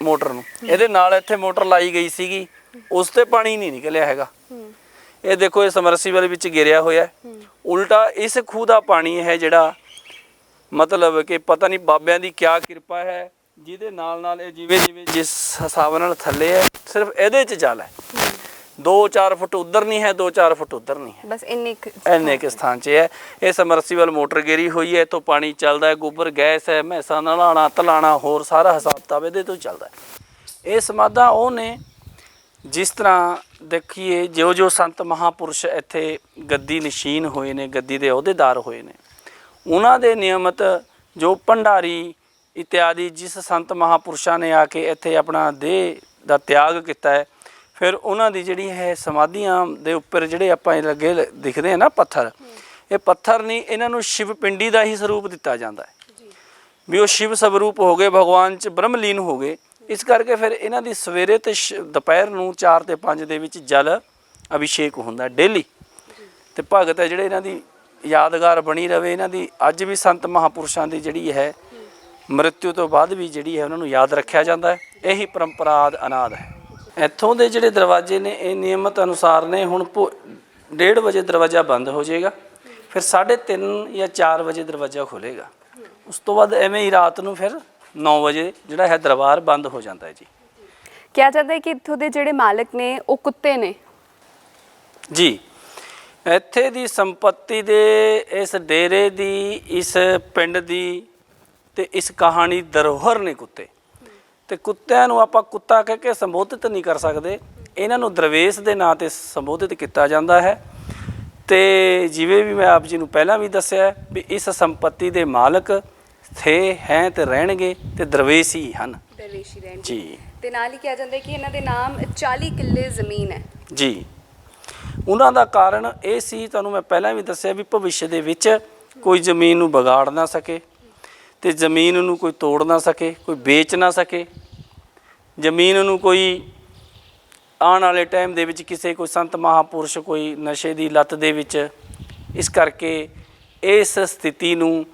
ਮੋਟਰ ਨੂੰ। ਇਹਦੇ ਨਾਲ ਇੱਥੇ ਮੋਟਰ ਲਾਈ ਗਈ ਸੀਗੀ, ਉਸ ਤੇ ਪਾਣੀ ਨਹੀਂ ਨਿਕਲਿਆ ਹੈਗਾ। ਇਹ ਦੇਖੋ, ਇਹ ਸਮਰਸੀਬਲ ਵਿੱਚ ਗਿਰਿਆ ਹੋਇਆ। ਉਲਟਾ ਇਸ ਖੂਹ ਦਾ ਪਾਣੀ ਹੈ ਜਿਹੜਾ ਮਤਲਬ ਕਿ ਪਤਾ ਨਹੀਂ ਬਾਬਿਆਂ ਦੀ ਕਿਆ ਕਿਰਪਾ ਹੈ, ਜਿਹਦੇ ਨਾਲ ਇਹ ਜਿਵੇਂ ਜਿਸ ਹਿਸਾਬ ਨਾਲ ਥੱਲੇ ਹੈ, ਸਿਰਫ ਇਹਦੇ 'ਚ ਜਲ ਹੈ। 2-4 ਫੁੱਟ ਉੱਧਰ ਨਹੀਂ ਹੈ, 2-4 ਫੁੱਟ ਉੱਧਰ ਨਹੀਂ ਹੈ, ਬਸ ਇੰਨੇ ਕੁ ਸਥਾਨ 'ਚ ਹੈ। ਇਹ ਸਮਰਸੀਬਲ ਮੋਟਰ ਗਿਰੀ ਹੋਈ ਹੈ, ਇੱਥੋਂ ਪਾਣੀ ਚੱਲਦਾ ਹੈ, ਗੋਬਰ ਗੈਸ ਹੈ, ਮੈਸਾਂ ਨਲਾਉਣਾ ਧਲਾਉਣਾ ਹੋਰ ਸਾਰਾ ਹਿਸਾਬ ਕਿਤਾਬ ਇਹਦੇ ਤੋਂ ਚੱਲਦਾ ਹੈ। ਇਹ ਸਮਾਧਾਂ ਉਹ ਨੇ ਜਿਸ ਤਰ੍ਹਾਂ ਦੇਖੀਏ ਜੋ ਸੰਤ ਮਹਾਪੁਰਸ਼ ਇੱਥੇ ਗੱਦੀ ਨਸ਼ੀਨ ਹੋਏ ਨੇ, ਗੱਦੀ ਦੇ ਅਹੁਦੇਦਾਰ ਹੋਏ ਨੇ, ਉਹਨਾਂ ਦੇ ਨਿਯਮਤ ਜੋ ਭੰਡਾਰੀ ਇਤਿਆਦਿ ਜਿਸ ਸੰਤ ਮਹਾਪੁਰਸ਼ਾਂ ਨੇ ਆ ਕੇ ਇੱਥੇ ਆਪਣਾ ਦੇਹ ਦਾ ਤਿਆਗ ਕੀਤਾ ਹੈ, ਫਿਰ ਉਹਨਾਂ ਦੀ ਜਿਹੜੀ ਹੈ ਸਮਾਧੀਆਂ ਦੇ ਉੱਪਰ ਜਿਹੜੇ ਆਪਾਂ ਲੱਗੇ ਦਿਖਦੇ ਆ ਨਾ ਪੱਥਰ, ਇਹ ਪੱਥਰ ਨਹੀਂ, ਇਹਨਾਂ ਨੂੰ ਸ਼ਿਵ ਪਿੰਡੀ ਦਾ ਹੀ ਸਰੂਪ ਦਿੱਤਾ ਜਾਂਦਾ ਹੈ। ਵੀ ਉਹ ਸ਼ਿਵ ਸਵਰੂਪ ਹੋ ਗਏ, ਭਗਵਾਨ 'ਚ ਬ੍ਰਹਮਲੀਨ ਹੋ ਗਏ, ਇਸ ਕਰਕੇ ਫਿਰ ਇਹਨਾਂ ਦੀ ਸਵੇਰੇ ਤੇ ਦੁਪਹਿਰ ਨੂੰ 4 ਤੇ 5 ਦੇ ਵਿੱਚ ਜਲ ਅਭਿਸ਼ੇਕ ਹੁੰਦਾ ਡੇਲੀ। ਤੇ ਭਗਤ ਹੈ ਜਿਹੜੇ ਇਹਨਾਂ ਦੀ ਯਾਦਗਾਰ ਬਣੀ ਰਵੇ, ਇਹਨਾਂ ਦੀ ਅੱਜ ਵੀ ਸੰਤ ਮਹਾਪੁਰਸ਼ਾਂ ਦੀ ਜਿਹੜੀ ਹੈ ਮ੍ਰਿਤੂ ਤੋਂ ਬਾਅਦ ਵੀ ਜਿਹੜੀ ਹੈ ਉਹਨਾਂ ਨੂੰ ਯਾਦ ਰੱਖਿਆ ਜਾਂਦਾ ਹੈ। ਇਹੀ ਪਰੰਪਰਾ ਆਦਿ ਅਨਾਦਿ ਹੈ। ਇੱਥੋਂ ਦੇ ਜਿਹੜੇ ਦਰਵਾਜ਼ੇ ਨੇ ਇਹ ਨਿਯਮਤ ਅਨੁਸਾਰ ਨੇ। ਹੁਣ 1:30 ਵਜੇ ਦਰਵਾਜ਼ਾ ਬੰਦ ਹੋ ਜਾਏਗਾ, ਫਿਰ 3:30 ਜਾਂ 4 ਵਜੇ ਦਰਵਾਜ਼ਾ ਖੁੱਲ੍ਹੇਗਾ। ਉਸ ਤੋਂ ਬਾਅਦ ਐਵੇਂ ਹੀ ਰਾਤ ਨੂੰ ਫਿਰ 9 ਵਜੇ ਜਿਹੜਾ ਹੈ ਦਰਬਾਰ ਬੰਦ ਹੋ ਜਾਂਦਾ ਹੈ ਜੀ। ਕਿਹਾ ਜਾਂਦਾ ਹੈ ਕਿ ਇੱਥੋਂ ਦੇ ਜਿਹੜੇ ਮਾਲਕ ਨੇ ਉਹ ਕੁੱਤੇ ਨੇ ਜੀ। ਇੱਥੇ ਦੀ ਸੰਪत्ति ਦੇ, ਇਸ ਡੇਰੇ ਦੀ, ਇਸ ਪਿੰਡ ਦੀ ਤੇ ਇਸ ਕਹਾਣੀ ਧਰੋਹਰ ਨੇ ਕੁੱਤੇ। ਤੇ ਕੁੱਤਿਆਂ ਨੂੰ ਆਪਾਂ ਕੁੱਤਾ ਕਹਿ ਕੇ ਸੰਬੋਧਿਤ ਨਹੀਂ ਕਰ ਸਕਦੇ, ਇਹਨਾਂ ਨੂੰ ਦਰਵੇਸ਼ ਦੇ ਨਾਂ ਤੇ ਸੰਬੋਧਿਤ ਕੀਤਾ ਜਾਂਦਾ ਹੈ। ਤੇ ਜਿਵੇਂ ਵੀ ਮੈਂ ਆਪ ਜੀ ਨੂੰ ਪਹਿਲਾਂ ਵੀ ਦੱਸਿਆ ਵੀ ਇਸ ਸੰਪत्ति ਦੇ ਮਾਲਕ ਥੇ ਹੈ ਤੇ ਰਹਿਣਗੇ ਤੇ ਦਰਵੇਸ਼ ਹੀ ਹਨ। ਦਰਵੇਸ਼ੀ ਰਹਿਣਗੇ ਜੀ। ਤੇ ਨਾਲ ਹੀ ਕਿਹਾ ਜਾਂਦਾ ਹੈ ਕਿ ਇਹਨਾਂ ਦੇ ਨਾਮ 40 ਕਿੱਲੇ ਜ਼ਮੀਨ ਹੈ ਜੀ। ਉਹਨਾਂ ਦਾ ਕਾਰਨ ਇਹ ਸੀ, ਤੁਹਾਨੂੰ ਮੈਂ ਪਹਿਲਾਂ ਵੀ ਦੱਸਿਆ ਵੀ ਭਵਿੱਖ ਦੇ ਵਿੱਚ ਕੋਈ ਜ਼ਮੀਨ ਨੂੰ ਵਿਗਾੜ ਨਾ ਸਕੇ ਤੇ ਜ਼ਮੀਨ ਨੂੰ ਕੋਈ ਤੋੜ ਨਾ ਸਕੇ, ਕੋਈ ਵੇਚ ਨਾ ਸਕੇ। ਜ਼ਮੀਨ ਨੂੰ ਕੋਈ ਆਉਣ ਵਾਲੇ ਟਾਈਮ ਦੇ ਵਿੱਚ ਕਿਸੇ ਕੋਈ ਸੰਤ ਮਹਾਪੁਰਸ਼ ਕੋਈ ਨਸ਼ੇ ਦੀ ਲੱਤ ਦੇ ਵਿੱਚ, ਇਸ ਕਰਕੇ ਇਸ ਸਥਿਤੀ ਨੂੰ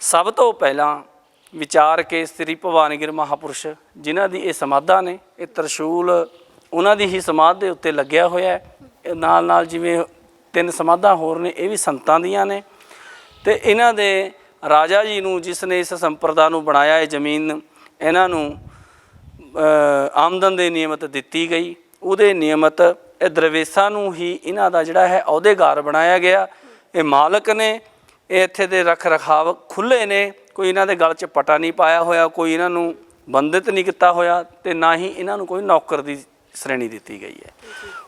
ਸਭ ਤੋਂ ਪਹਿਲਾਂ ਵਿਚਾਰ ਕੇ ਸ੍ਰੀ ਭਵਾਨੀਗੜ੍ਹ ਮਹਾਪੁਰਸ਼ ਜਿਨ੍ਹਾਂ ਦੀ ਇਹ ਸਮਾਧਾਂ ਨੇ, ਇਹ ਤਰਸ਼ੂਲ ਉਹਨਾਂ ਦੀ ਹੀ ਸਮਾਧ ਦੇ ਉੱਤੇ ਲੱਗਿਆ ਹੋਇਆ ਹੈ। ਨਾਲ ਨਾਲ ਜਿਵੇਂ 3 ਸਮਾਧਾਂ ਹੋਰ ਨੇ, ਇਹ ਵੀ ਸੰਤਾਂ ਦੀਆਂ ਨੇ। ਤੇ ਇਹਨਾਂ ਦੇ ਰਾਜਾ ਜੀ ਨੂੰ, ਜਿਸ ਨੇ ਇਸ ਸੰਪਰਦਾ ਨੂੰ ਬਣਾਇਆ, ਇਹ ਜ਼ਮੀਨ ਇਹਨਾਂ ਨੂੰ ਆਮਦਨ ਦੇ ਨਿਯਮਤ ਦਿੱਤੀ ਗਈ। ਉਹਦੇ ਨਿਯਮਤ ਇਹ ਦਰਵੇਸ਼ਾਂ ਨੂੰ ਹੀ ਇਹਨਾਂ ਦਾ ਜਿਹੜਾ ਹੈ ਅਹੁਦੇਦਾਰ ਬਣਾਇਆ ਗਿਆ। ਇਹ ਮਾਲਕ ਨੇ, ਇਹ ਇੱਥੇ ਦੇ ਰੱਖ ਰਖਾਵ ਖੁੱਲ੍ਹੇ ਨੇ, ਕੋਈ ਇਹਨਾਂ ਦੇ ਗਲ 'ਚ ਪਟਾ ਨਹੀਂ ਪਾਇਆ ਹੋਇਆ, ਕੋਈ ਇਹਨਾਂ ਨੂੰ ਬੰਧਿਤ ਨਹੀਂ ਕੀਤਾ ਹੋਇਆ ਤੇ ਨਾ ਹੀ ਇਹਨਾਂ ਨੂੰ ਕੋਈ ਨੌਕਰ ਦੀ ਸ਼੍ਰੇਣੀ ਦਿੱਤੀ ਗਈ ਹੈ।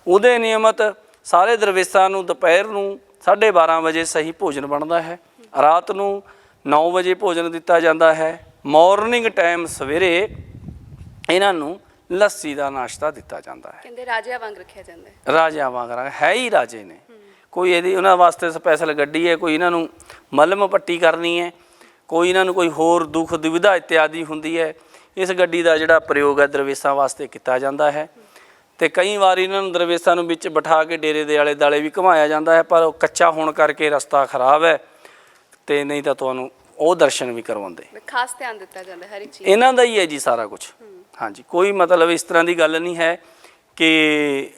ਉਹਦੇ ਨਿਯਮਤ ਸਾਰੇ ਦਰਵੇਸ਼ਾਂ ਨੂੰ ਦੁਪਹਿਰ ਨੂੰ 12:30 ਵਜੇ ਸਹੀ ਭੋਜਨ ਬਣਦਾ ਹੈ, ਰਾਤ ਨੂੰ 9 ਵਜੇ ਭੋਜਨ ਦਿੱਤਾ ਜਾਂਦਾ ਹੈ। ਮਾਰਨਿੰਗ ਟਾਈਮ ਸਵੇਰੇ ਇਹਨਾਂ ਨੂੰ ਲੱਸੀ ਦਾ ਨਾਸ਼ਤਾ ਦਿੱਤਾ ਜਾਂਦਾ ਹੈ। ਕਹਿੰਦੇ ਰਾਜਿਆਂ ਵਾਂਗ ਰੱਖਿਆ ਜਾਂਦਾ ਹੈ। ਰਾਜਿਆਂ ਵਾਂਗ ਹੈ ਹੀ ਰਾਜੇ ਨੇ। ਕੋਈ ਇਹਦੀ ਉਹਨਾਂ ਵਾਸਤੇ ਸਪੈਸ਼ਲ ਗੱਡੀ ਹੈ, ਕੋਈ ਇਹਨਾਂ ਨੂੰ ਮਲਮ ਪੱਟੀ ਕਰਨੀ ਹੈ, ਕੋਈ ਇਹਨਾਂ ਨੂੰ ਕੋਈ ਹੋਰ ਦੁੱਖ ਦੁਵਿਧਾ ਇਤਿਆਦਿ ਹੁੰਦੀ ਹੈ, ਇਸ ਗੱਡੀ ਦਾ ਜਿਹੜਾ ਪ੍ਰਯੋਗ ਹੈ ਦਰਵੇਸ਼ਾਂ ਵਾਸਤੇ ਕੀਤਾ ਜਾਂਦਾ ਹੈ। ਤੇ ਕਈ ਵਾਰ ਇਹਨਾਂ ਨੂੰ ਦਰਵੇਸ਼ਾਂ ਨੂੰ ਵਿੱਚ ਬਿਠਾ ਕੇ ਡੇਰੇ ਦੇ ਆਲੇ ਦੁਆਲੇ ਵੀ ਘੁਮਾਇਆ ਜਾਂਦਾ ਹੈ, ਪਰ ਉਹ ਕੱਚਾ ਹੋਣ ਕਰਕੇ ਰਸਤਾ ਖਰਾਬ ਹੈ ਤੇ ਨਹੀਂ ਤਾਂ ਤੁਹਾਨੂੰ ਉਹ ਦਰਸ਼ਨ ਵੀ ਕਰਵਾਉਂਦੇ। ਖਾਸ ਧਿਆਨ ਦਿੱਤਾ ਜਾਂਦਾ ਹਰ ਇੱਕ ਚੀਜ਼ ਇਹਨਾਂ ਦਾ ਹੀ ਹੈ ਜੀ ਸਾਰਾ ਕੁਝ। ਹਾਂਜੀ, ਕੋਈ ਮਤਲਬ ਇਸ ਤਰ੍ਹਾਂ ਦੀ ਗੱਲ ਨਹੀਂ ਹੈ ਕਿ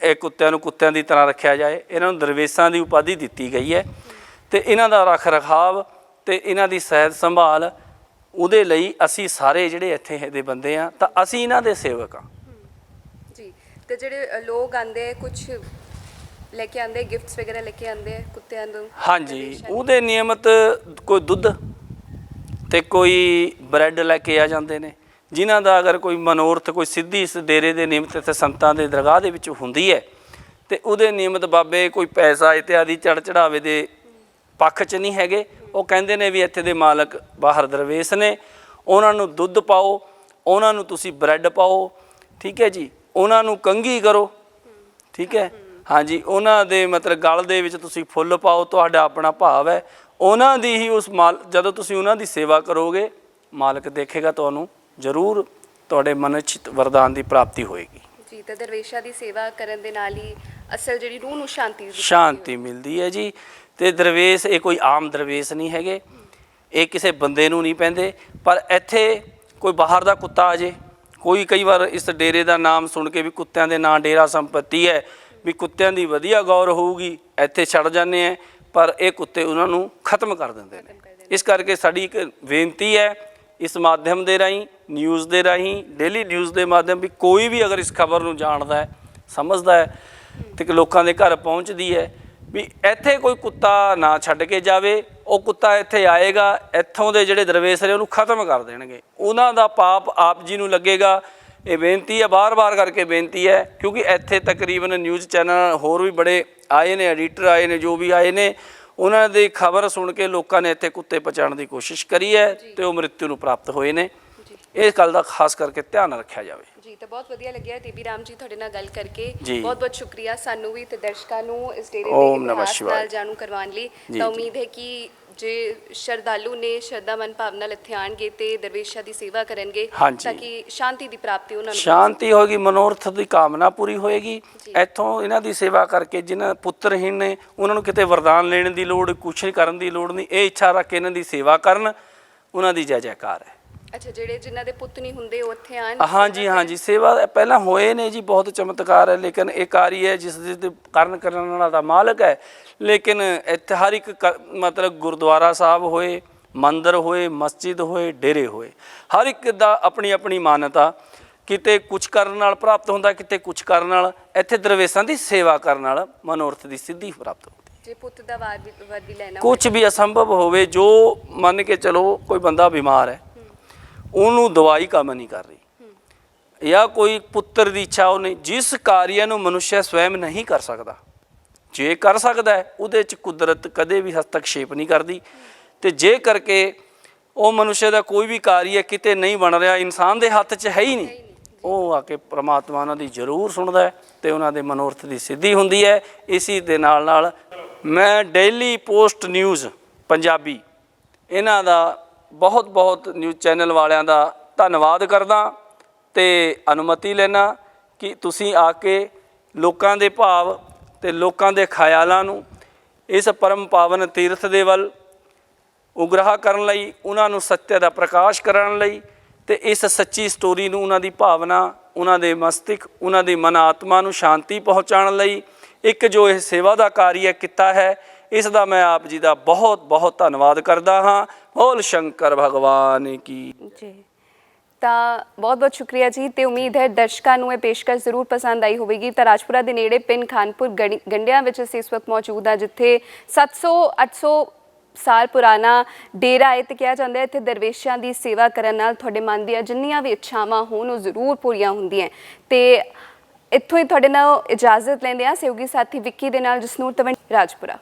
ਇਹ ਕੁੱਤਿਆਂ ਨੂੰ ਕੁੱਤਿਆਂ ਦੀ ਤਰ੍ਹਾਂ ਰੱਖਿਆ ਜਾਏ। ਇਹਨਾਂ ਨੂੰ ਦਰਵੇਸ਼ਾਂ ਦੀ ਉਪਾਧੀ ਦਿੱਤੀ ਗਈ ਹੈ ਤੇ ਇਹਨਾਂ ਦਾ ਰੱਖ ਰਖਾਵ ਤੇ ਇਹਨਾਂ ਦੀ ਸਿਹਤ ਸੰਭਾਲ, ਉਹਦੇ ਲਈ ਅਸੀਂ ਸਾਰੇ ਜਿਹੜੇ ਇੱਥੇ ਦੇ ਬੰਦੇ ਆ ਤਾਂ ਅਸੀਂ ਇਹਨਾਂ ਦੇ ਸੇਵਕ ਆ ਜੀ। ਤੇ ਜਿਹੜੇ ਲੋਕ ਆਂਦੇ ਕੁਝ ਲੈ ਕੇ ਆਂਦੇ ਗਿਫਟਸ ਵਗੈਰਾ ਲੈ ਕੇ ਆਂਦੇ ਕੁੱਤਿਆਂ ਨੂੰ, ਹਾਂਜੀ, ਉਹਦੇ ਨਿਯਮਤ ਕੋਈ ਦੁੱਧ ਤੇ ਕੋਈ ਬ੍ਰੈਡ ਲੈ ਕੇ ਆ ਜਾਂਦੇ ਨੇ। ਜਿਨ੍ਹਾਂ ਦਾ ਅਗਰ ਕੋਈ ਮਨੋਰਥ ਕੋਈ ਸਿੱਧੀ ਇਸ ਡੇਰੇ ਦੇ ਨਿਯਮਤ ਤੇ ਸੰਤਾਂ ਦੇ ਦਰਗਾਹ ਦੇ ਵਿੱਚ ਹੁੰਦੀ ਹੈ ਤੇ ਉਹਦੇ ਨਿਯਮਤ ਬਾਬੇ ਕੋਈ ਪੈਸਾ ਇਤਿਆਦਿ ਚੜ੍ਹਾਵੇ ਦੇ ਪੱਖ 'ਚ ਨਹੀਂ ਹੈਗੇ। ਉਹ ਕਹਿੰਦੇ ਨੇ ਵੀ ਇੱਥੇ ਦੇ ਮਾਲਕ ਬਾਹਰ ਦਰਵੇਸ਼ ਨੇ, ਉਹਨਾਂ ਨੂੰ ਦੁੱਧ ਪਾਓ, ਉਹਨਾਂ ਨੂੰ ਤੁਸੀਂ ਬ੍ਰੈਡ ਪਾਓ, ਠੀਕ ਹੈ ਜੀ, ਉਹਨਾਂ ਨੂੰ ਕੰਘੀ ਕਰੋ, ਠੀਕ ਹੈ, ਹਾਂਜੀ, ਉਹਨਾਂ ਦੇ ਮਤਲਬ ਗਲ ਦੇ ਵਿੱਚ ਤੁਸੀਂ ਫੁੱਲ ਪਾਓ, ਤੁਹਾਡਾ ਆਪਣਾ ਭਾਵ ਹੈ। ਉਹਨਾਂ ਦੀ ਹੀ ਉਸ ਜਦੋਂ ਤੁਸੀਂ ਉਹਨਾਂ ਦੀ ਸੇਵਾ ਕਰੋਗੇ, ਮਾਲਕ ਦੇਖੇਗਾ ਤੁਹਾਨੂੰ, ਜ਼ਰੂਰ ਤੁਹਾਡੇ ਮਨ 'ਚ ਵਰਦਾਨ ਦੀ ਪ੍ਰਾਪਤੀ ਹੋਏਗੀ ਜੀ। ਤਾਂ ਦਰਵੇਸ਼ਾਂ ਦੀ ਸੇਵਾ ਕਰਨ ਦੇ ਨਾਲ ਹੀ ਅਸਲ ਜਿਹੜੀ ਰੂਹ ਨੂੰ ਸ਼ਾਂਤੀ ਮਿਲਦੀ ਹੈ ਜੀ। ਤੇ ਦਰਵੇਸ਼ ਇਹ ਕੋਈ ਆਮ ਦਰਵੇਸ਼ ਨਹੀਂ ਹੈਗੇ, ਇਹ ਕਿਸੇ ਬੰਦੇ ਨੂੰ ਨਹੀਂ ਪੈਂਦੇ। ਪਰ ਇੱਥੇ ਕੋਈ ਬਾਹਰ ਦਾ ਕੁੱਤਾ ਆ ਜੇ, ਕੋਈ ਕਈ ਵਾਰ ਇਸ ਡੇਰੇ ਦਾ ਨਾਮ ਸੁਣ ਕੇ ਵੀ ਕੁੱਤਿਆਂ ਦੇ ਨਾਂ ਡੇਰਾ ਸੰਪत्ति ਹੈ, ਵੀ ਕੁੱਤਿਆਂ ਦੀ ਵਧੀਆ ਗੌਰ ਹੋਊਗੀ, ਇੱਥੇ ਛੱਡ ਜਾਂਦੇ ਆ, ਪਰ ਇਹ ਕੁੱਤੇ ਉਹਨਾਂ ਨੂੰ ਖਤਮ ਕਰ ਦਿੰਦੇ ਨੇ। ਇਸ ਕਰਕੇ ਸਾਡੀ ਇੱਕ ਬੇਨਤੀ ਹੈ ਇਸ ਮਾਧਿਅਮ ਦੇ ਰਾਹੀਂ, ਨਿਊਜ਼ ਦੇ ਰਾਹੀਂ, ਡੇਲੀ ਨਿਊਜ਼ ਦੇ ਮਾਧਿਅਮ, ਵੀ ਕੋਈ ਵੀ ਅਗਰ ਇਸ ਖਬਰ ਨੂੰ ਜਾਣਦਾ ਹੈ, ਸਮਝਦਾ ਹੈ ਤੇ ਕਿ ਲੋਕਾਂ ਦੇ ਘਰ ਪਹੁੰਚਦੀ ਹੈ, ਵੀ ਇੱਥੇ ਕੋਈ ਕੁੱਤਾ ਨਾ ਛੱਡ ਕੇ ਜਾਵੇ। ਉਹ ਕੁੱਤਾ ਇੱਥੇ ਆਏਗਾ, ਇੱਥੋਂ ਦੇ ਜਿਹੜੇ ਦਰਵੇਸ਼ ਨੇ ਉਹਨੂੰ ਖਤਮ ਕਰ ਦੇਣਗੇ, ਉਹਨਾਂ ਦਾ ਪਾਪ ਆਪ ਜੀ ਨੂੰ ਲੱਗੇਗਾ। ਇਹ ਬੇਨਤੀ ਹੈ, ਬਾਰ-ਬਾਰ ਕਰਕੇ ਬੇਨਤੀ ਹੈ, ਕਿਉਂਕਿ ਇੱਥੇ ਤਕਰੀਬਨ ਨਿਊਜ਼ ਚੈਨਲ ਹੋਰ ਵੀ ਬੜੇ ਆਏ ਨੇ, ਐਡੀਟਰ ਆਏ ਨੇ, ਜੋ ਵੀ ਆਏ ਨੇ, ਉਹਨਾਂ ਦੀ ਖਬਰ ਸੁਣ ਕੇ ਲੋਕਾਂ ਨੇ ਇੱਥੇ ਕੁੱਤੇ ਪਹੁੰਚਾਉਣ ਦੀ ਕੋਸ਼ਿਸ਼ ਕਰੀ ਹੈ ਤੇ ਉਹ ਮ੍ਰਿਤੂ ਨੂੰ ਪ੍ਰਾਪਤ ਹੋਏ ਨੇ। ਇਸ ਗੱਲ ਦਾ ਖਾਸ ਕਰਕੇ ਧਿਆਨ ਰੱਖਿਆ ਜਾਵੇ ਜੀ। ਤਾਂ ਬਹੁਤ ਵਧੀਆ ਲੱਗਿਆ ਟੀਬੀ ਰਾਮ ਜੀ ਤੁਹਾਡੇ ਨਾਲ ਗੱਲ ਕਰਕੇ, ਜੀ। ਬਹੁਤ ਬਹੁਤ ਸ਼ੁਕਰੀਆ ਸਾਨੂੰ ਵੀ ਤੇ ਦਰਸ਼ਕਾਂ ਨੂੰ ਇਸ ਡੇਰੇ ਓਮ ਦੇ ਨਮः ਇਤਿਹਾਸ ਸ਼ਿਵਾਏ ਨਾਲ ਜਾਣੂ ਕਰਵਾਉਣ ਲਈ। ਤਾਂ ਉਮੀਦ ਹੈ ਕਿ ਜੇ ਸ਼ਰਧਾਲੂ ਨੇ ਸ਼ਰਧਾ ਮਨ ਭਾਵਨਾ ਨਾਲ ਇੱਥੇ ਆਣਗੇ ਤੇ ਦਰਵੇਸ਼ਾਂ ਦੀ ਸੇਵਾ ਕਰਨਗੇ ਹਾਂਜੀ। ਤਾਂ ਕਿ ਸ਼ਾਂਤੀ ਦੀ ਪ੍ਰਾਪਤੀ ਉਹਨਾਂ ਨੂੰ ਸ਼ਾਂਤੀ ਹੋਏਗੀ, ਮਨੋਰਥ ਦੀ ਕਾਮਨਾ ਪੂਰੀ ਹੋਏਗੀ। ਇੱਥੋਂ ਇਹਨਾਂ ਦੀ ਸੇਵਾ ਕਰਕੇ ਜਿਨ੍ਹਾਂ ਪੁੱਤਰਹੀਣ ਨੇ ਉਹਨਾਂ ਨੂੰ ਕਿਤੇ ਵਰਦਾਨ ਲੈਣ ਦੀ ਲੋੜ, ਕੁਛ ਕਰਨ ਦੀ ਲੋੜ ਨਹੀਂ, ਇਹ ਇੱਛਾ ਰੱਖ ਕੇ ਇਹਨਾਂ ਦੀ ਸੇਵਾ ਕਰਨ, ਉਹਨਾਂ ਦੀ ਜੈ ਜੈਕਾਰ ਹੈ। ਅੱਛਾ, ਜਿਹੜੇ ਜਿਨ੍ਹਾਂ ਦੇ ਪੁੱਤ ਨਹੀਂ ਹੁੰਦੇ ਉਹ ਇੱਥੇ ਆਣ? ਹਾਂਜੀ ਹਾਂਜੀ, ਸੇਵਾ ਪਹਿਲਾਂ ਹੋਏ ਨੇ ਜੀ, ਬਹੁਤ ਚਮਤਕਾਰ ਹੈ, ਲੇਕਿਨ ਇਹ ਕਾਰੀ ਹੈ ਜਿਸ ਦੇ ਕਰਨ ਵਾਲਾ ਦਾ ਮਾਲਕ ਹੈ। ਲੇਕਿਨ ਇੱਥੇ ਹਰ ਇੱਕ ਮਤਲਬ ਗੁਰਦੁਆਰਾ ਸਾਹਿਬ ਹੋਏ, ਮੰਦਿਰ ਹੋਏ, ਮਸਜਿਦ ਹੋਏ, ਡੇਰੇ ਹੋਏ, ਹਰ ਇੱਕ ਦਾ ਆਪਣੀ ਆਪਣੀ ਮਾਨਤਾ। ਕਿਤੇ ਕੁਛ ਕਰਨ ਨਾਲ ਪ੍ਰਾਪਤ ਹੁੰਦਾ, ਕਿਤੇ ਕੁਛ ਕਰਨ ਨਾਲ। ਇੱਥੇ ਦਰਵੇਸ਼ਾਂ ਦੀ ਸੇਵਾ ਕਰਨ ਨਾਲ ਮਨੋਰਥ ਦੀ ਸਿੱਧੀ ਪ੍ਰਾਪਤ ਹੁੰਦੀ। ਜੇ ਪੁੱਤ ਦਾ ਵਰ ਵੀ ਲੈਣਾ ਕੁਛ ਵੀ ਅਸੰਭਵ ਹੋਵੇ, ਜੋ ਮੰਨ ਕੇ ਚਲੋ ਕੋਈ ਬੰਦਾ ਬਿਮਾਰ ਹੈ, ਉਹਨੂੰ ਦਵਾਈ ਕੰਮ ਨਹੀਂ ਕਰ ਰਹੀ, ਜਾਂ ਕੋਈ ਪੁੱਤਰ ਦੀ ਇੱਛਾ ਉਹ ਨਹੀਂ, ਜਿਸ ਕਾਰਿਆ ਨੂੰ ਮਨੁੱਖ ਸਵੈਮ ਨਹੀਂ ਕਰ ਸਕਦਾ, ਜੇ ਕਰ ਸਕਦਾ ਹੈ ਉਹਦੇ 'ਚ ਕੁਦਰਤ ਕਦੇ ਵੀ ਹਸਤਕਸ਼ੇਪ ਨਹੀਂ ਕਰਦੀ। ਤੇ ਜੇ ਕਰਕੇ ਉਹ ਮਨੁੱਖ ਦਾ ਕੋਈ ਵੀ ਕਾਰਿਆ ਕਿਤੇ ਨਹੀਂ ਬਣ ਰਿਹਾ, ਇਨਸਾਨ ਦੇ ਹੱਥ 'ਚ ਹੈ ਹੀ ਨਹੀਂ, ਉਹ ਆ ਕੇ ਪ੍ਰਮਾਤਮਾ ਉਹਨਾਂ ਦੀ ਜ਼ਰੂਰ ਸੁਣਦਾ ਹੈ ਤੇ ਉਹਨਾਂ ਦੇ ਮਨੋਰਥ ਦੀ ਸਿੱਧੀ ਹੁੰਦੀ ਹੈ। ਇਸੀ ਦੇ ਨਾਲ ਨਾਲ ਮੈਂ ਡੇਲੀ ਪੋਸਟ ਨਿਊਜ਼ ਪੰਜਾਬੀ, ਇਹਨਾਂ ਦਾ ਬਹੁਤ ਬਹੁਤ ਨਿਊਜ਼ ਚੈਨਲ ਵਾਲਿਆਂ ਦਾ ਧੰਨਵਾਦ ਕਰਦਾ ਤੇ ਅਨੁਮਤੀ ਲੈਣਾ ਕਿ ਤੁਸੀਂ ਆ ਕੇ ਲੋਕਾਂ ਦੇ ਭਾਵ ਤੇ ਲੋਕਾਂ ਦੇ ਖਿਆਲਾਂ ਨੂੰ ਇਸ ਪਰਮ ਪਾਵਨ ਤੀਰਥ ਦੇ ਵੱਲ ਉਗਰਾਹ ਕਰਨ ਲਈ, ਉਹਨਾਂ ਨੂੰ ਸੱਤਿਆ ਦਾ ਪ੍ਰਕਾਸ਼ ਕਰਨ ਲਈ ਤੇ ਇਸ ਸੱਚੀ ਸਟੋਰੀ ਨੂੰ, ਉਹਨਾਂ ਦੀ ਭਾਵਨਾ, ਉਹਨਾਂ ਦੇ ਮਸਤਕ, ਉਹਨਾਂ ਦੀ ਮਨ ਆਤਮਾ ਨੂੰ ਸ਼ਾਂਤੀ ਪਹੁੰਚਾਉਣ ਲਈ ਇੱਕ ਜੋ ਇਹ ਸੇਵਾ ਦਾ ਕਾਰਿਆ ਕੀਤਾ ਹੈ, ਇਸ ਦਾ ਮੈਂ ਆਪ ਜੀ ਦਾ ਬਹੁਤ ਬਹੁਤ ਧੰਨਵਾਦ ਕਰਦਾ ਹਾਂ। ਬੋਲ ਸ਼ੰਕਰ ਭਗਵਾਨ ਕੀ ਜੀ। ਤਾਂ ਬਹੁਤ ਬਹੁਤ ਸ਼ੁਕਰੀਆ ਜੀ, ਤੇ ਉਮੀਦ ਹੈ ਦਰਸ਼ਕਾਂ ਨੂੰ ਇਹ ਪੇਸ਼ਕਸ਼ ਜ਼ਰੂਰ ਪਸੰਦ ਆਈ ਹੋਵੇਗੀ। ਤਾਂ ਰਾਜਪੁਰਾ ਦੇ ਨੇੜੇ ਪਿੰਡ ਖਾਨਪੁਰ ਗੰਡਿਆਂ ਵਿੱਚ ਅਸੀਂ ਇਸ ਵਕਤ ਮੌਜੂਦ ਹਾਂ, ਜਿੱਥੇ 700-800 ਸਾਲ ਪੁਰਾਣਾ ਡੇਰਾ ਹੈ ਤੇ ਕਿਹਾ ਜਾਂਦਾ ਹੈ ਇੱਥੇ ਦਰਵੇਸ਼ਾਂ ਦੀ ਸੇਵਾ ਕਰਨ ਨਾਲ ਤੁਹਾਡੇ ਮਨ ਦੀਆਂ ਜਿੰਨੀਆਂ ਵੀ ਇੱਛਾਵਾਂ ਹੋਣ ਉਹ ਜ਼ਰੂਰ ਪੂਰੀਆਂ ਹੁੰਦੀਆਂ। ਤੇ ਇੱਥੋਂ ਹੀ ਤੁਹਾਡੇ ਨਾਲ ਇਜਾਜ਼ਤ ਲੈਂਦੇ ਹਾਂ, ਸਹਿਯੋਗੀ ਸਾਥੀ ਵਿੱਕੀ ਦੇ ਨਾਲ, ਜਸਨੂਰ ਤਵਣ, ਰਾਜਪੁਰਾ।